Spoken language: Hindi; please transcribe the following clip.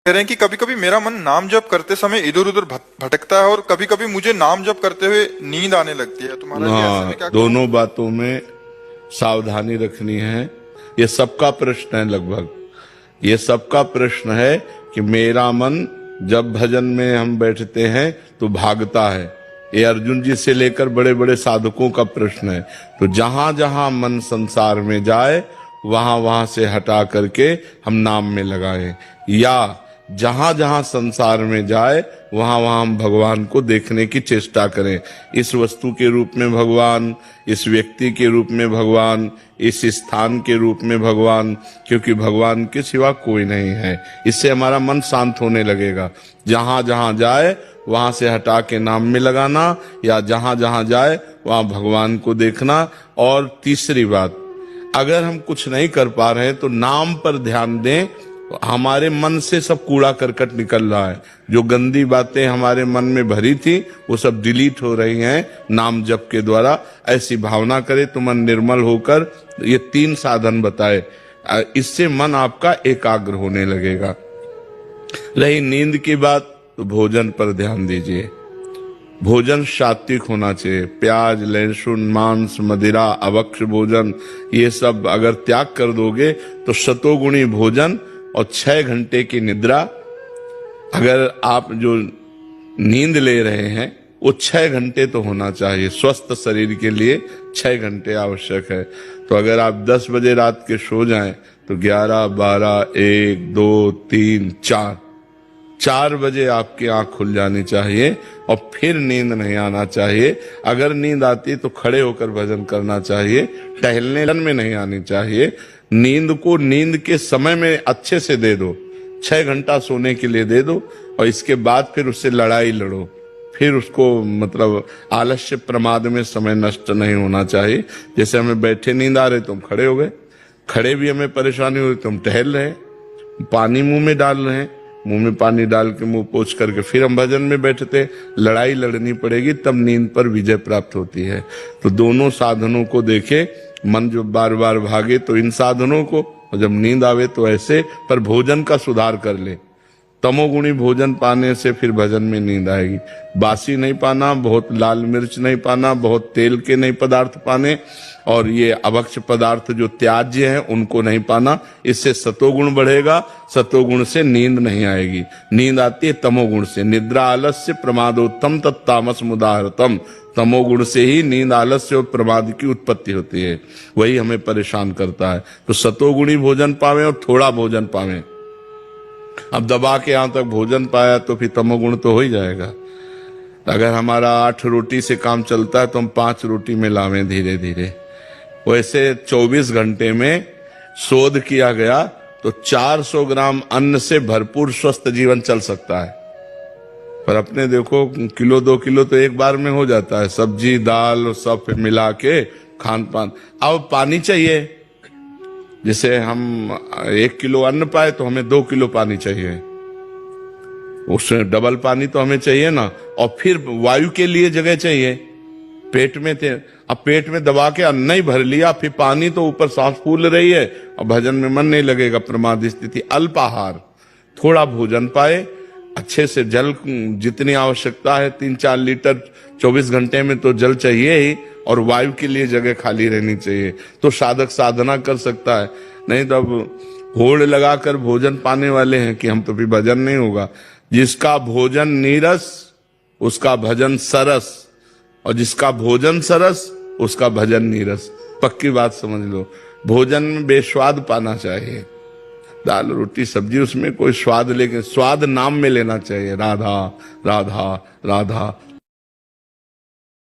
कह रहे हैं कि कभी कभी मेरा मन नाम जप करते समय इधर उधर भटकता है और कभी कभी मुझे नाम जप करते हुए नींद आने लगती है। तो महाराज जी, ऐसे में क्या करूं? दोनों बातों में सावधानी रखनी है। ये सबका प्रश्न है, लगभग ये सबका प्रश्न है कि मेरा मन जब भजन में हम बैठते हैं तो भागता है। ये अर्जुन जी से लेकर बड़े बड़े साधकों का प्रश्न है। तो जहां जहां मन संसार में जाए वहां वहां से हटा करके हम नाम में लगाएं, या जहां जहां संसार में जाए वहां वहां हम भगवान को देखने की चेष्टा करें। इस वस्तु के रूप में भगवान, इस व्यक्ति के रूप में भगवान, इस स्थान के रूप में भगवान, क्योंकि भगवान के सिवा कोई नहीं है। इससे हमारा मन शांत होने लगेगा। जहां जहां जाए वहां से हटा के नाम में लगाना, या जहां जहां जाए वहां भगवान को देखना। और तीसरी बात, अगर हम कुछ नहीं कर पा रहे हैं तो नाम पर ध्यान दें। हमारे मन से सब कूड़ा करकट निकल रहा है, जो गंदी बातें हमारे मन में भरी थी वो सब डिलीट हो रही हैं नाम जप के द्वारा। ऐसी भावना करें तो मन निर्मल होकर, ये 3 साधन बताए, इससे मन आपका एकाग्र होने लगेगा। रही नींद की बात, तो भोजन पर ध्यान दीजिए। भोजन सात्विक होना चाहिए। प्याज, लहसुन, मांस, मदिरा, अभक्ष्य भोजन, ये सब अगर त्याग कर दोगे तो शतोगुणी भोजन और 6 घंटे की निद्रा। अगर आप जो नींद ले रहे हैं वो 6 घंटे तो होना चाहिए। स्वस्थ शरीर के लिए 6 घंटे आवश्यक है। तो अगर आप 10 बजे रात के सो जाएं तो 11, 12, 1, 2, 3, 4 बजे आपकी आंख खुल जानी चाहिए और फिर नींद नहीं आना चाहिए। अगर नींद आती तो खड़े होकर भजन करना चाहिए, टहलने में नहीं आनी चाहिए। नींद को नींद के समय में अच्छे से दे दो, 6 घंटा सोने के लिए दे दो, और इसके बाद फिर उससे लड़ाई लड़ो। फिर उसको मतलब आलस्य प्रमाद में समय नष्ट नहीं होना चाहिए। जैसे हमें बैठे नींद आ रहे तो हम खड़े हो गए, खड़े भी हमें परेशानी हो रही तो हम टहल रहे, पानी मुंह में डाल रहे हैं, मुंह में पानी डाल के मुंह पोंछ करके फिर हम भजन में बैठते। लड़ाई लड़नी पड़ेगी तब नींद पर विजय प्राप्त होती है। तो दोनों साधनों को देखे। मन जो बार बार भागे तो इन साधनों को, और जब नींद आवे तो ऐसे। पर भोजन का सुधार कर ले। तमोगुणी भोजन पाने से फिर भजन में नींद आएगी। बासी नहीं पाना, बहुत लाल मिर्च नहीं पाना, बहुत तेल के नहीं पदार्थ पाने, और ये अभक्ष्य पदार्थ जो त्याज्य हैं उनको नहीं पाना। इससे सतोगुण बढ़ेगा, सतोगुण से नींद नहीं आएगी। नींद आती है तमोगुण से। निद्रा आलस्य प्रमादोत्तम तत्तामस मुदाहरतम। तमोगुण से ही नींद, आलस्य और प्रमाद की उत्पत्ति होती है, वही हमें परेशान करता है। तो सतोगुणी भोजन पावें और थोड़ा भोजन पावें। अब दबा के यहां तक भोजन पाया तो फिर तमोगुण तो हो ही जाएगा। अगर हमारा 8 रोटी से काम चलता है तो हम 5 रोटी में लावें धीरे धीरे। वैसे 24 घंटे में शोध किया गया तो 400 ग्राम अन्न से भरपूर स्वस्थ जीवन चल सकता है। पर अपने देखो, किलो 2 किलो तो एक बार में हो जाता है, सब्जी दाल सब मिला के खान पान। अब पानी चाहिए। जैसे हम 1 किलो अन्न पाए तो हमें 2 किलो पानी चाहिए, उसमें डबल पानी तो हमें चाहिए ना। और फिर वायु के लिए जगह चाहिए। पेट में थे, अब पेट में दबा के अन्न ही भर लिया, फिर पानी तो ऊपर सांस फूल रही है और भजन में मन नहीं लगेगा, प्रमाद स्थिति। अल्पाहार, थोड़ा भोजन पाए, अच्छे से जल जितनी आवश्यकता है 3-4 लीटर 24 घंटे में तो जल चाहिए ही, और वायु के लिए जगह खाली रहनी चाहिए। तो साधक साधना कर सकता है। नहीं तो अब होड़ लगाकर भोजन पाने वाले हैं कि हम तो फिर भजन नहीं होगा। जिसका भोजन नीरस उसका भजन सरस, और जिसका भोजन सरस उसका भजन नीरस। पक्की बात समझ लो। भोजन में बेस्वाद पाना चाहिए। दाल रोटी सब्जी उसमें कोई स्वाद, लेकिन स्वाद नाम में लेना चाहिए। राधा राधा राधा